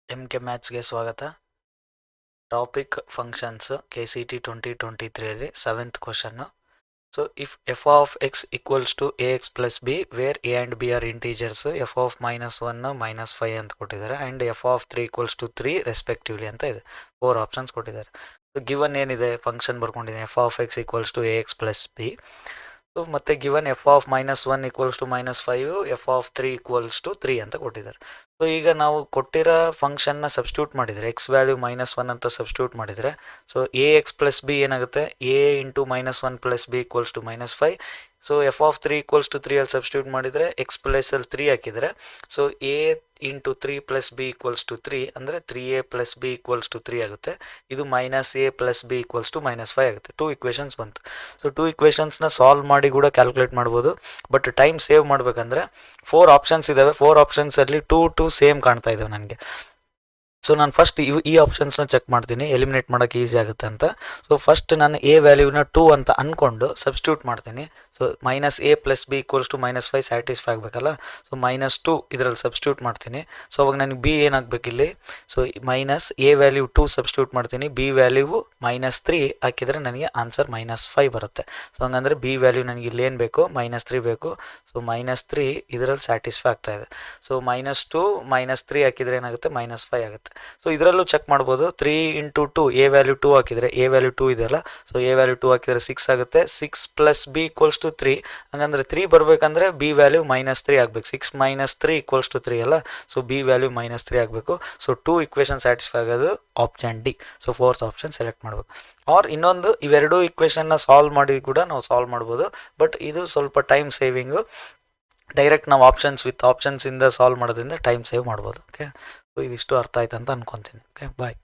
MK ಮ್ಯಾಥ್ಸ್ಗೆ ಸ್ವಾಗತ. Topic functions KCT 2023 seventh question. So if f of x equals to AX plus b where a and b are integers f of -1 -5 ಅಂತ ಕೊಟ್ಟಿದ್ದಾರೆ and f of 3 equals to 3 respectively ಅಂತ ಇದೆ. 4 options ಕೊಟ್ಟಿದ್ದಾರೆ. So given ಏನಿದೆ function ಬರ್ಕೊಂಡಿದ್ದೀನಿ f of x equals to AX plus b. So ಮತ್ತೆ given f of -1 equals to -5 f of 3 equals to 3 ಅಂತ ಕೊಟ್ಟಿದ್ದಾರೆ. ಸೊ ಈಗ ನಾವು ಕೊಟ್ಟಿರೋ ಫಂಕ್ಷನ್ನ ಸಬ್ಸ್ಟಿಟ್ಯೂಟ್ ಮಾಡಿದರೆ ಎಕ್ಸ್ ವ್ಯಾಲ್ಯೂ -1 ಅಂತ ಸಬ್ಸ್ಟಿಟ್ಯೂಟ್ ಮಾಡಿದರೆ ಸೊ AX ಪ್ಲಸ್ ಬಿ ಏನಾಗುತ್ತೆ A into -1 plus B equals to -5. So F of 3 equals to 3 ಅಲ್ಲಿ ಸಬ್ಸ್ಟಿಟ್ಯೂಟ್ ಮಾಡಿದರೆ ಎಕ್ಸ್ ಪ್ಲಸಲ್ಲಿ 3 ಹಾಕಿದರೆ so A into 3 plus B equals to 3 ಅಂದರೆ 3A plus B equals to 3 ಆಗುತ್ತೆ. ಇದು -A plus B equals to -5 ಆಗುತ್ತೆ. 2 equations ಬಂತು. So 2 ಇಕ್ವೇಷನ್ಸ್ನ solve ಮಾಡಿ ಕೂಡ ಕ್ಯಾಲ್ಕುಲೇಟ್ ಮಾಡ್ಬೋದು. ಬಟ್ ಟೈಮ್ ಸೇವ್ ಮಾಡಬೇಕಂದ್ರೆ 4 ಆಪ್ಷನ್ಸ್ ಇದ್ದಾವೆ. 4 ಆಪ್ಷನ್ಸಲ್ಲಿ 2 ಸೇಮ್ ಕಾಣ್ತಾ ಇದ್ದಾವೆ ನನಗೆ. ಸೊ ನಾನು ಫಸ್ಟ್ ಈ ಆಪ್ಷನ್ಸ್ನ ಚೆಕ್ ಮಾಡ್ತೀನಿ, ಎಲಿಮಿನೇಟ್ ಮಾಡೋಕ್ಕೆ ಈಸಿ ಆಗುತ್ತೆ ಅಂತ. ಸೊ ಫಸ್ಟ್ ನಾನು ಎ ವ್ಯಾಲ್ಯೂನ 2 ಅಂತ ಅಂದ್ಕೊಂಡು ಸಬ್ಸ್ಟಿಟ್ಯೂಟ್ ಮಾಡ್ತೀನಿ. So -A plus B equals to -5 satisfy ಆಗಬೇಕಲ್ಲ. ಸೊ -2 ಇದರಲ್ಲಿ ಸಬ್ಸ್ಟಿಟ್ಯೂಟ್ ಮಾಡ್ತೀನಿ. ಸೊ ಅವಾಗ ನನಗೆ ಬಿ ಏನಾಗಬೇಕು ಇಲ್ಲಿ, ಸೊ A ವ್ಯಾಲ್ಯೂ 2 ಸಬ್ಸ್ಟಿಟ್ಯೂಟ್ ಮಾಡ್ತೀನಿ, ಬಿ ವ್ಯಾಲ್ಯೂ -3 ಹಾಕಿದರೆ ನನಗೆ ಆನ್ಸರ್ -5 ಬರುತ್ತೆ. ಸೊ ಹಂಗಂದರೆ ಬಿ ವ್ಯಾಲ್ಯೂ ನನಗೆ ಇಲ್ಲಿ ಏನು ಬೇಕು, -3 ಬೇಕು. ಸೊ -3 ಇದರಲ್ಲಿ ಸ್ಯಾಟಿಸ್ಫೈ ಆಗ್ತಾ ಇದೆ. ಸೊ -2 -3 ಹಾಕಿದರೆ ಏನಾಗುತ್ತೆ, -5 ಆಗುತ್ತೆ. ಸೊ ಇದರಲ್ಲೂ ಚೆಕ್ ಮಾಡ್ಬೋದು. 3 ಇಂಟು 2 A ವ್ಯಾಲ್ಯೂ 2 ಹಾಕಿದರೆ A ವ್ಯಾಲ್ಯೂ 2 ಇದೆಯಲ್ಲ, ಸೊ A ವ್ಯಾಲ್ಯೂ 2 ಹಾಕಿದರೆ 6 ಆಗುತ್ತೆ. 6 ಪ್ಲಸ್ ಬಿ ಈಕ್ವಲ್ಸ್ ಟು 3, ಹಂಗಂದ್ರೆ 3 ಬರಬೇಕಂದ್ರೆ ಬಿ ವ್ಯಾಲ್ಯೂ -3 ಆಗಬೇಕು. 6 -3 ಈಕ್ವಲ್ಸ್ ಟು 3 ಅಲ್ಲ, ಸೊ ಬಿ ವ್ಯಾಲ್ಯೂ -3 ಆಗಬೇಕು. ಸೊ 2 ಇಕ್ವೇಷನ್ ಸ್ಯಾಟಿಸ್ಫೈ ಆಗೋದು option D. So 4th option select ಮಾಡಬೇಕು. ಆರ್ ಇನ್ನೊಂದು ಇವೆರಡು ಇಕ್ವೇಷನ್ನ ಸಾಲ್ವ್ ಮಾಡಿ ಕೂಡ ನಾವು ಸಾಲ್ವ್ ಮಾಡ್ಬೋದು. ಬಟ್ ಇದು ಸ್ವಲ್ಪ ಟೈಮ್ ಸೇವಿಂಗು. ಡೈರೆಕ್ಟ್ ನಾವು ಆಪ್ಷನ್ಸಿಂದ ಸಾಲ್ವ್ ಮಾಡೋದ್ರಿಂದ ಟೈಮ್ ಸೇವ್ ಮಾಡ್ಬೋದು. ಓಕೆ, ಸೊ ಇದಿಷ್ಟು ಅರ್ಥ ಆಯ್ತು ಅಂತ ಅನ್ಕೊತೀನಿ. ಓಕೆ, ಬಾಯ್.